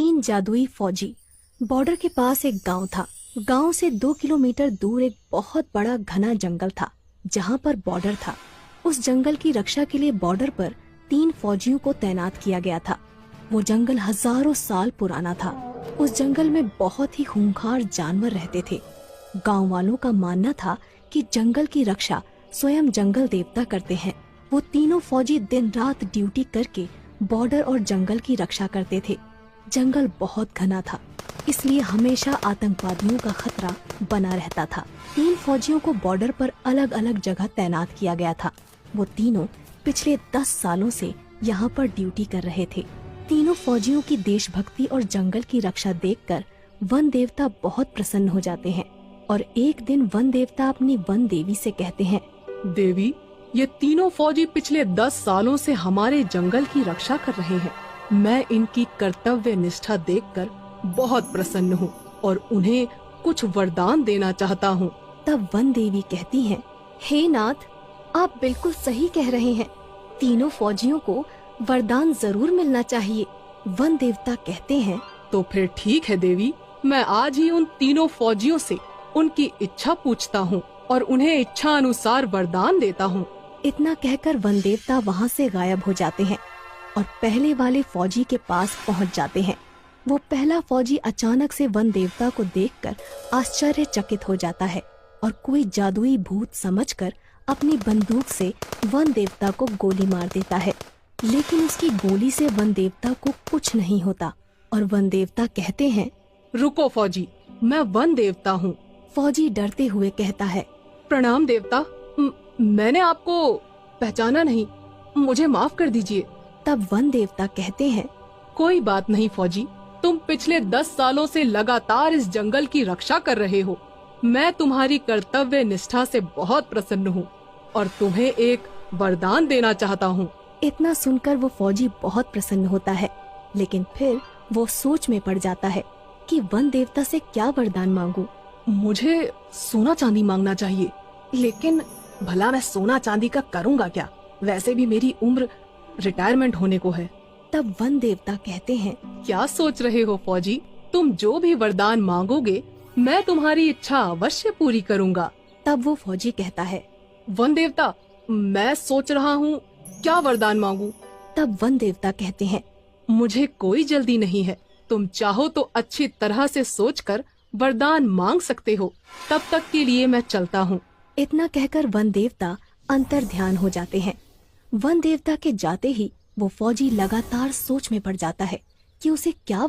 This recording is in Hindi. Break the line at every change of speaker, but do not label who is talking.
तीन जादुई फौजी। बॉर्डर के पास एक गांव था। गांव से 2 किलोमीटर दूर एक बहुत बड़ा घना जंगल था जहां पर बॉर्डर था। उस जंगल की रक्षा के लिए बॉर्डर पर 3 फौजियों को तैनात किया गया था। वो जंगल हजारों साल पुराना था। उस जंगल में बहुत ही खूंखार जानवर रहते थे। गांव वालों का मानना था कि जंगल की रक्षा स्वयं जंगल देवता करते हैं। वो तीनों फौजी दिन रात ड्यूटी करके बॉर्डर और जंगल की रक्षा करते थे। जंगल बहुत घना था, इसलिए हमेशा आतंकवादियों का खतरा बना रहता था। 3 फौजियों को बॉर्डर पर अलग अलग जगह तैनात किया गया था। वो तीनों पिछले 10 सालों से यहाँ पर ड्यूटी कर रहे थे। तीनों फौजियों की देशभक्ति और जंगल की रक्षा देखकर वन देवता बहुत प्रसन्न हो जाते हैं और एक दिन वन देवता अपनी वन देवी से कहते हैं,
देवी, ये तीनों फौजी पिछले 10 सालों से हमारे जंगल की रक्षा कर रहे हैं। मैं इनकी कर्तव्य निष्ठा देखकर बहुत प्रसन्न हूँ और उन्हें कुछ वरदान देना चाहता हूँ।
तब वन देवी कहती हैं, हे नाथ, आप बिल्कुल सही कह रहे हैं। तीनों फौजियों को वरदान जरूर मिलना चाहिए। वन देवता कहते हैं,
तो फिर ठीक है देवी, मैं आज ही उन तीनों फौजियों से उनकी इच्छा पूछता हूँ और उन्हें इच्छा अनुसार वरदान देता हूँ।
इतना कहकर वन देवता वहाँ से गायब हो जाते हैं और पहले वाले फौजी के पास पहुँच जाते हैं। वो पहला फौजी अचानक से वन देवता को देखकर आश्चर्यचकित हो जाता है और कोई जादुई भूत समझकर अपनी बंदूक से वन देवता को गोली मार देता है। लेकिन उसकी गोली से वन देवता को कुछ नहीं होता और वन देवता कहते हैं,
रुको फौजी, मैं वन देवता हूँ।
फौजी डरते हुए कहता है,
प्रणाम देवता, मैंने आपको पहचाना नहीं, मुझे माफ कर दीजिए।
तब वन देवता कहते हैं,
कोई बात नहीं फौजी, तुम पिछले 10 सालों से लगातार इस जंगल की रक्षा कर रहे हो। मैं तुम्हारी कर्तव्य निष्ठा से बहुत प्रसन्न हूँ और तुम्हें एक वरदान देना चाहता हूँ।
इतना सुनकर वो फौजी बहुत प्रसन्न होता है, लेकिन फिर वो सोच में पड़ जाता है कि वन देवता से क्या वरदान मांगूं।
मुझे सोना चांदी मांगना चाहिए, लेकिन भला मैं सोना चांदी का करूँगा क्या? वैसे भी मेरी उम्र रिटायरमेंट होने को है।
तब वन देवता कहते हैं,
क्या सोच रहे हो फौजी? तुम जो भी वरदान मांगोगे मैं तुम्हारी इच्छा अवश्य पूरी करूँगा।
तब वो फौजी कहता है,
वन देवता, मैं सोच रहा हूँ क्या वरदान मांगू।
तब वन देवता कहते हैं,
मुझे कोई जल्दी नहीं है, तुम चाहो तो अच्छी तरह से सोचकर वरदान मांग सकते हो। तब तक के लिए मैं चलता हूँ।
इतना कहकर वन देवता अंतर ध्यान हो जाते हैं। वन देवता के जाते ही वो फौजी लगातार सोच में पड़ जाता है कि उसे क्या